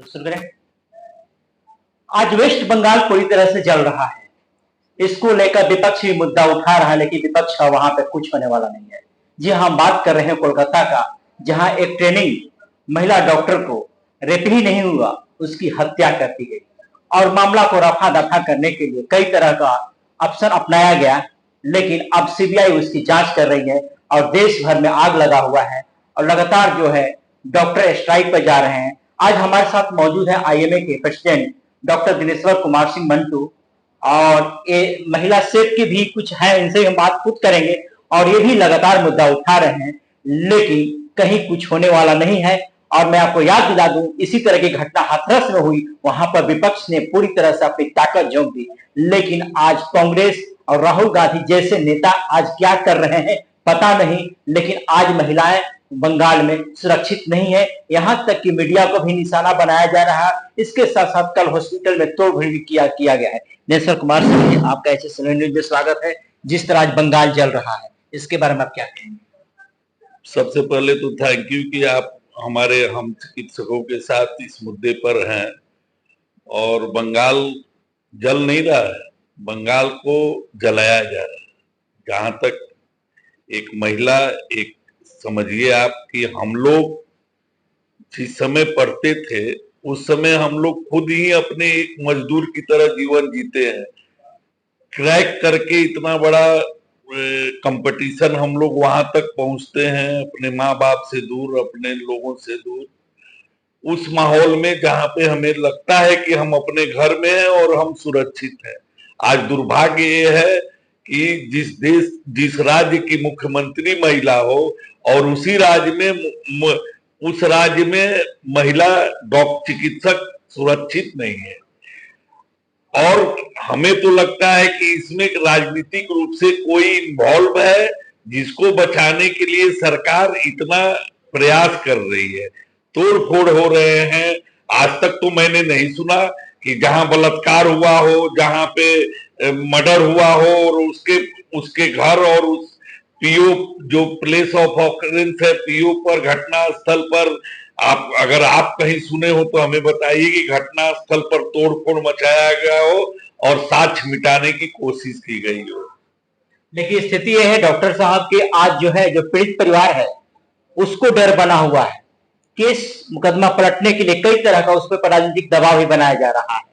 शुरू करें। आज वेस्ट बंगाल पूरी तरह से जल रहा है। इसको लेकर विपक्ष भी मुद्दा उठा रहा है, लेकिन विपक्ष का वहां पे कुछ होने वाला नहीं है। जी हम बात कर रहे हैं कोलकाता का, जहां एक ट्रेनिंग महिला डॉक्टर को रेप ही नहीं हुआ, उसकी हत्या कर दी गई और मामला को रफा दफा करने के लिए कई तरह का ऑप्शन अपनाया गया, लेकिन अब सीबीआई उसकी जांच कर रही है और देश भर में आग लगा हुआ है और लगातार जो है डॉक्टर स्ट्राइक पर जा रहे हैं। आज हमारे साथ मौजूद है आईएमए के प्रेसिडेंट डॉक्टर दिनेश्वर कुमार सिंह मंटू, और ये महिला सेफ की भी कुछ है, इनसे हम बात खुद करेंगे और ये भी लगातार मुद्दा उठा रहे हैं, लेकिन कहीं कुछ होने वाला नहीं है। और मैं आपको याद दिला दूं, इसी तरह की घटना हाथरस में हुई, वहां पर विपक्ष ने पूरी तरह से अपनी ताकत झोंक दी, लेकिन आज कांग्रेस और राहुल गांधी जैसे नेता आज क्या कर रहे हैं पता नहीं, लेकिन आज महिलाएं बंगाल में सुरक्षित नहीं है। यहां तक कि मीडिया को भी निशाना बनाया जा रहा है। इसके साथ साथ कल हॉस्पिटल में तोड़फोड़ भी किया गया है। दिनेश्वर कुमार सिंह, आपका ऐसे समय न्यूज में स्वागत है। जिस तरह आज बंगाल जल रहा है, इसके बारे में आप क्या कहेंगे? सबसे पहले तो थैंक यू कि आप हमारे हम चिकित्सकों के साथ इस मुद्दे पर हैं। और बंगाल जल नहीं रहा है, बंगाल को जलाया जा रहा है। जहां तक एक महिला, एक समझिए आप कि हम लोग जिस समय पढ़ते थे उस समय हम लोग खुद ही अपने एक मजदूर की तरह जीवन जीते हैं। क्रैक करके इतना बड़ा कंपटीशन हम लोग वहां तक पहुंचते हैं, अपने माँ बाप से दूर, अपने लोगों से दूर, उस माहौल में जहां पे हमें लगता है कि हम अपने घर में हैं और हम सुरक्षित हैं। आज दुर्भाग्य ये है कि जिस राज्य की मुख्यमंत्री महिला हो और उसी राज्य में उस राज्य में महिला चिकित्सक सुरक्षित नहीं है। और हमें तो लगता है कि इसमें राजनीतिक रूप से कोई इन्वॉल्व है, जिसको बचाने के लिए सरकार इतना प्रयास कर रही है। तोड़ फोड़ हो रहे हैं। आज तक तो मैंने नहीं सुना कि जहां बलात्कार हुआ हो, जहां पे मर्डर हुआ हो और उसके घर और उस पीओ जो प्लेस ऑफ ऑकरेंस है, पीओ पर, घटना स्थल पर, अगर आप कहीं सुने हो तो हमें बताइए कि घटना स्थल पर तोड़फोड़ मचाया गया हो और साक्ष्य मिटाने की कोशिश की गई हो। देखिए स्थिति यह है डॉक्टर साहब कि आज जो है, जो पीड़ित परिवार है उसको डर बना हुआ है। केस मुकदमा पलटने के लिए कई तरह का उस पर राजनीतिक दबाव भी बनाया जा रहा है।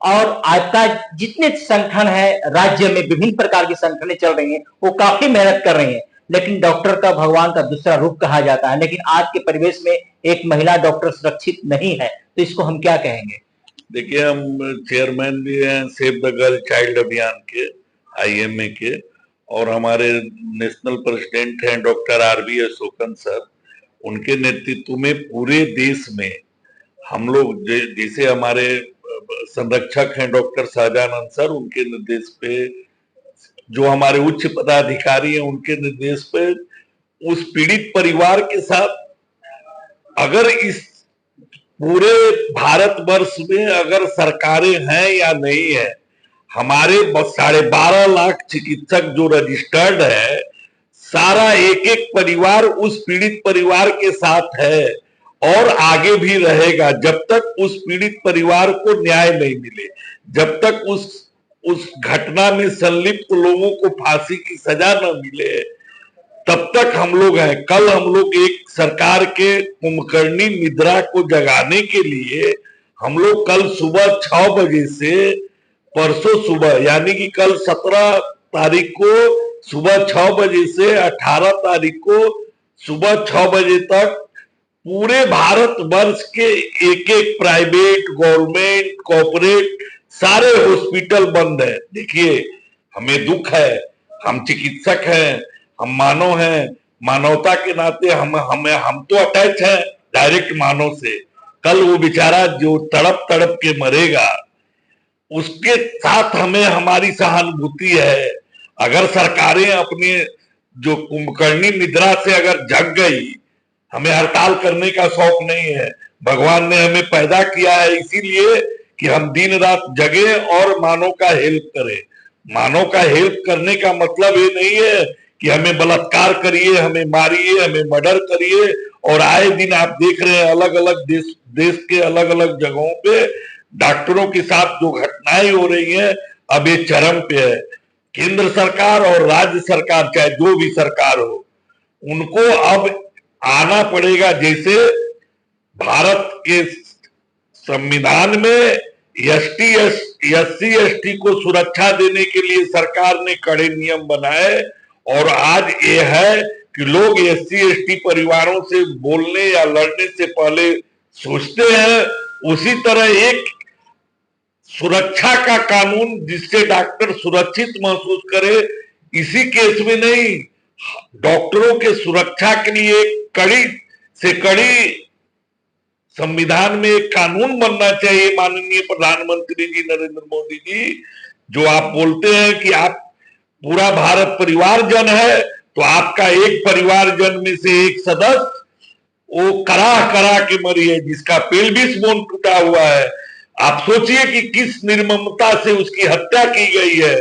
और आज का जितने संगठन है राज्य में, विभिन्न प्रकार की संगठनें चल रही हैं, वो काफी मेहनत कर रही हैं, लेकिन डॉक्टर का भगवान का दूसरा रूप कहा जाता है। लेकिन आज के परिवेश में एक महिला डॉक्टर सुरक्षित नहीं है, तो इसको हम क्या कहेंगे? देखिए, हम चेयरमैन भी हैं सेव द गर्ल चाइल्ड अभियान के, आईएमए के, और हमारे नेशनल प्रेसिडेंट हैं डॉक्टर आरबी अशोकन सर। उनके नेतृत्व में पूरे देश में हम लोग, जैसे हमारे संरक्षक हैं डॉक्टर शाहजहान सर, उनके निर्देश पे, जो हमारे उच्च पदाधिकारी हैं उनके निर्देश पे, उस पीड़ित परिवार के साथ, अगर इस पूरे भारतवर्ष में अगर सरकारें हैं या नहीं है, हमारे 12.5 लाख चिकित्सक जो रजिस्टर्ड है, सारा एक एक परिवार उस पीड़ित परिवार के साथ है और आगे भी रहेगा जब तक उस पीड़ित परिवार को न्याय नहीं मिले, जब तक उस घटना में संलिप्त लोगों को फांसी की सजा न मिले, तब तक हम लोग हैं। कल हम लोग एक सरकार के कुंभकर्णी निद्रा को जगाने के लिए हम लोग कल सुबह 6 बजे से परसों सुबह, यानी कि कल 17 तारीख को सुबह 6 बजे से 18 तारीख को सुबह 6 बजे तक पूरे भारत वर्ष के एक एक प्राइवेट, गवर्नमेंट, कॉर्पोरेट सारे हॉस्पिटल बंद है। देखिए, हमें दुख है, हम चिकित्सक हैं, हम मानव हैं, मानवता के नाते हम तो अटैच हैं डायरेक्ट मानव से। कल वो बेचारा जो तड़प तड़प के मरेगा, उसके साथ हमें हमारी सहानुभूति है। अगर सरकारें अपने जो कुंभकर्णी निद्रा से अगर जग गई, हमें हड़ताल करने का शौक नहीं है। भगवान ने हमें पैदा किया है इसीलिए कि हम दिन रात जगे और मानव का हेल्प करें। मानव का हेल्प करने का मतलब ये नहीं है कि हमें बलात्कार करिए, हमें मारिए, हमें मर्डर करिए और आए दिन आप देख रहे हैं अलग अलग देश के अलग अलग जगहों पे डॉक्टरों के साथ जो घटनाएं हो रही हैं, अब ये चरम पे है। केंद्र सरकार और राज्य सरकार, चाहे जो भी सरकार हो, उनको अब आना पड़ेगा। जैसे भारत के संविधान में एससी एसटी को सुरक्षा देने के लिए सरकार ने कड़े नियम बनाए, और आज ये है कि लोग एससी एसटी परिवारों से बोलने या लड़ने से पहले सोचते हैं। उसी तरह एक सुरक्षा का कानून जिससे डॉक्टर सुरक्षित महसूस करे, इसी केस में नहीं, डॉक्टरों के सुरक्षा के लिए कड़ी से कड़ी संविधान में एक कानून बनना चाहिए। माननीय प्रधानमंत्री जी नरेंद्र मोदी जी, जो आप बोलते हैं कि आप पूरा भारत परिवारजन है, तो आपका एक परिवारजन में से एक सदस्य वो करा के मरी है, जिसका पेल्विस बोन टूटा हुआ है। आप सोचिए कि किस निर्ममता से उसकी हत्या की गई है।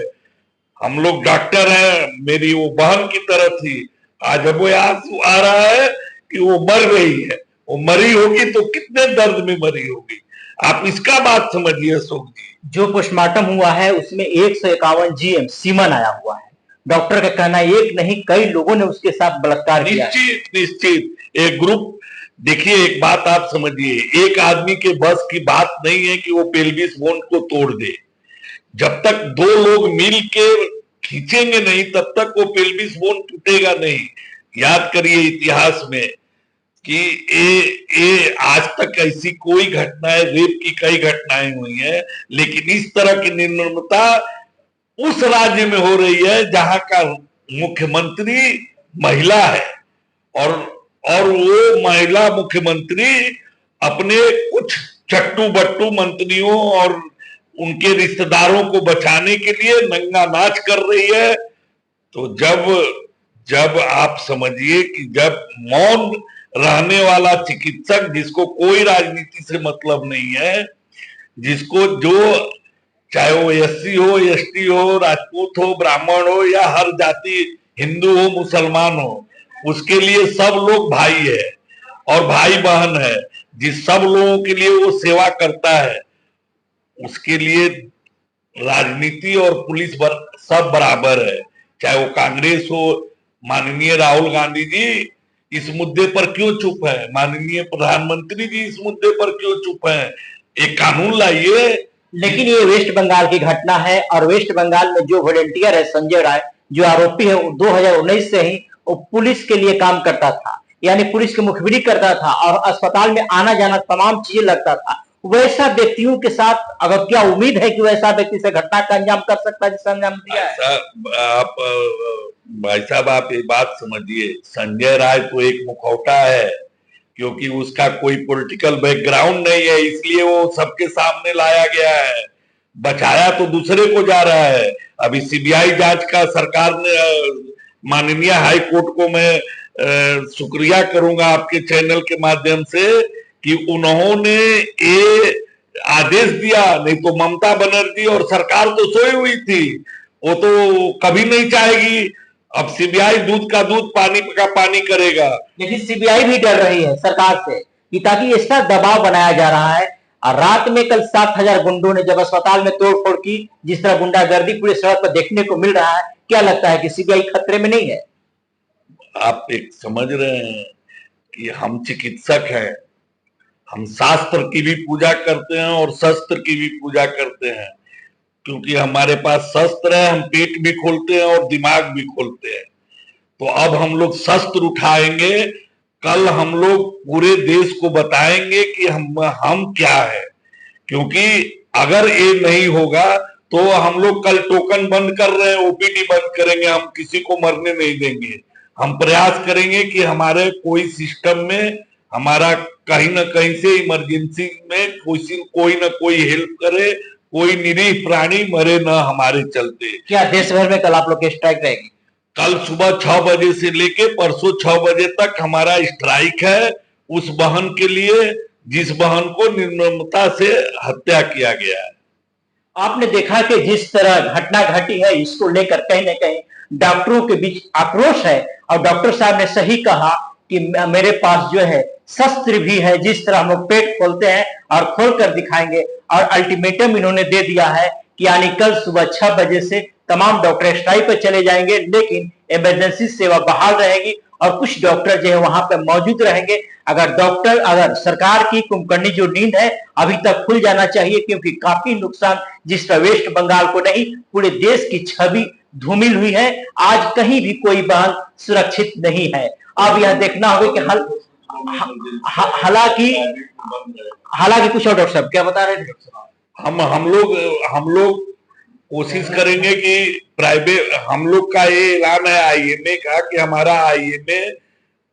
हम लोग डॉक्टर हैं, मेरी वो बहन की तरह थी, आज अब वो आंसू आ रहा है कि वो मर गई है। वो मरी होगी तो कितने दर्द में मरी होगी, आप इसका बात समझिए अशोक जी। जो पोस्टमार्टम हुआ है उसमें 151 जीएम सीमन आया हुआ है। डॉक्टर का कहना एक नहीं कई लोगों ने उसके साथ बलात्कार किया। निश्चित एक ग्रुप, देखिए एक बात आप समझिए, एक आदमी के बस की बात नहीं है कि वो पेल्विस बोन को तोड़ दे। जब तक दो लोग मिल के खींचेंगे नहीं, तब तक वो पेल्विस बोन टूटेगा नहीं। याद करिए इतिहास में कि ये आज तक ऐसी कोई घटनाएं, रेप की कई घटनाएं हुई हैं, लेकिन इस तरह की निर्ममता उस राज्य में हो रही है जहां का मुख्यमंत्री महिला है, और वो महिला मुख्यमंत्री अपने कुछ चट्टू बट्टू मंत्रियों और उनके रिश्तेदारों को बचाने के लिए नंगा नाच कर रही है। तो जब आप समझिए कि जब मौन रहने वाला चिकित्सक, जिसको कोई राजनीति से मतलब नहीं है, जिसको जो चाहे वो एससी हो, एसटी हो, राजपूत हो, ब्राह्मण हो, या हर जाति, हिंदू हो, मुसलमान हो, उसके लिए सब लोग भाई है और भाई बहन है। जिस सब लोगों के लिए वो सेवा करता है, उसके लिए राजनीति और पुलिस सब बराबर है, चाहे वो कांग्रेस हो। माननीय राहुल गांधी जी इस मुद्दे पर क्यों चुप है? माननीय प्रधानमंत्री जी इस मुद्दे पर क्यों चुप है? एक कानून लाइए। लेकिन ये वेस्ट बंगाल की घटना है, और वेस्ट बंगाल में जो वॉलंटियर है संजय राय, जो आरोपी है, 2019 से ही वो पुलिस के लिए काम करता था, यानी पुलिस की मुखबिरी करता था और अस्पताल में आना जाना तमाम चीजें लगता था। वैसा व्यक्तियों के साथ अगर क्या उम्मीद है कि वैसा व्यक्ति से घटना का अंजाम कर सकता है जिसने अंजाम दिया है? आप भाई साहब, आप ये बात समझिए, संजय राय तो एक मुखौटा है, क्योंकि उसका कोई पॉलिटिकल बैकग्राउंड नहीं है, इसलिए वो सबके सामने लाया गया है। बचाया तो दूसरे को जा रहा है। अभी सीबीआई जांच का सरकार ने, माननीय हाई कोर्ट को मैं शुक्रिया करूंगा आपके चैनल के माध्यम से कि उन्होंने ये आदेश दिया, नहीं तो ममता बनर्जी और सरकार तो सोई हुई थी, वो तो कभी नहीं चाहेगी। अब सीबीआई दूध का दूध पानी का पानी करेगा। लेकिन सीबीआई भी डर रही है सरकार से कि ताकि ऐसा दबाव बनाया जा रहा है। और रात में कल 7,000 गुंडों ने जब अस्पताल में तोड़फोड़ की, जिस तरह गुंडागर्दी पूरे सड़क पर देखने को मिल रहा है, क्या लगता है कि सीबीआई खतरे में नहीं है? आप एक समझ रहे हैं कि हम चिकित्सक हैं, हम शास्त्र की भी पूजा करते हैं और शस्त्र की भी पूजा करते हैं, क्योंकि हमारे पास शस्त्र है, हम पेट भी खोलते हैं और दिमाग भी खोलते हैं। तो अब हम लोग शस्त्र उठाएंगे, कल हम लोग पूरे देश को बताएंगे कि हम क्या है। क्योंकि अगर ये नहीं होगा तो हम लोग कल टोकन बंद कर रहे हैं, ओपीडी बंद करेंगे, हम किसी को मरने नहीं देंगे। हम प्रयास करेंगे कि हमारे कोई सिस्टम में हमारा कहीं ना कहीं से इमरजेंसी में कोई ना कोई हेल्प करे, कोई निरीह प्राणी मरे ना हमारे चलते। क्या देश भर में कल आप लोग की स्ट्राइक रहेगी? कल सुबह 6 बजे से लेके परसों 6 बजे तक हमारा स्ट्राइक है, उस बहन के लिए जिस बहन को निर्ममता से हत्या किया गया है। आपने देखा कि जिस तरह घटना घटी है, इसको लेकर कहीं ना कहीं डॉक्टरों के बीच आक्रोश है, और डॉक्टर साहब ने सही कहा कि मेरे पास जो है शस्त्र भी है, जिस तरह हम लोग पेट खोलते हैं और खोलकर दिखाएंगे। और अल्टीमेटम इन्होंने दे दिया है कि यानी कल सुबह 6 बजे से तमाम डॉक्टर स्ट्राइक पर चले जाएंगे, लेकिन इमरजेंसी सेवा बहाल रहेगी और कुछ डॉक्टर जो है वहां पर मौजूद रहेंगे। अगर सरकार की कुंभकर्णी जो नींद है अभी तक खुल जाना चाहिए, क्योंकि काफी नुकसान जिस तरह वेस्ट बंगाल को नहीं पूरे देश की छवि धूमिल हुई है। आज कहीं भी कोई बांध सुरक्षित नहीं है। अब यह देखना होगा कि हालांकि कुछ और डॉक्टर साहब क्या बता रहे थे? हम लोग कोशिश करेंगे कि प्राइवेट, हम लोग का ये ऐलान है आईएमए का कि हमारा आईएमए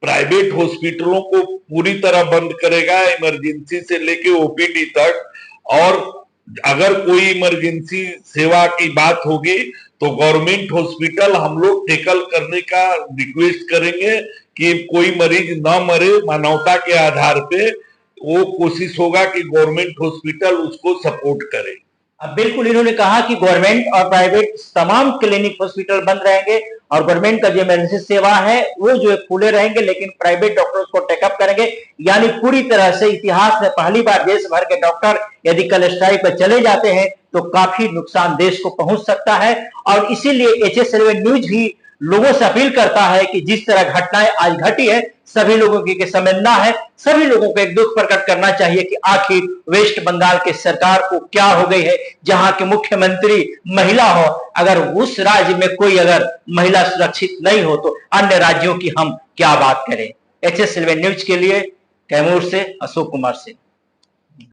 प्राइवेट हॉस्पिटलों को पूरी तरह बंद करेगा, इमरजेंसी से लेके ओपीडी तक। और अगर कोई इमरजेंसी सेवा की बात होगी तो गवर्नमेंट हॉस्पिटल हम लोग टेकल करने का रिक्वेस्ट करेंगे कि कोई मरीज ना मरे। मानवता के आधार पे वो कोशिश होगा कि गवर्नमेंट हॉस्पिटल उसको सपोर्ट करे। अब बिल्कुल इन्होंने कहा कि गवर्नमेंट और प्राइवेट तमाम क्लिनिक हॉस्पिटल बंद रहेंगे और गवर्नमेंट का जो इमरजेंसी सेवा है वो जो है खुले रहेंगे, लेकिन प्राइवेट डॉक्टर्स को टेकअप करेंगे। यानी पूरी तरह से इतिहास में पहली बार देश भर के डॉक्टर यदि कल स्ट्राइक पर चले जाते हैं तो काफी नुकसान देश को पहुंच सकता है। और इसीलिए HSLV न्यूज भी लोगों से अपील करता है कि जिस तरह घटनाएं आज घटी है सभी लोगों की संवेदना है, सभी लोगों को एक दुख प्रकट करना चाहिए कि आखिर वेस्ट बंगाल की सरकार को क्या हो गई है, जहां के मुख्यमंत्री महिला हो। अगर उस राज्य में कोई अगर महिला सुरक्षित नहीं हो तो अन्य राज्यों की हम क्या बात करें। HSLV न्यूज के लिए कैमूर से अशोक कुमार से।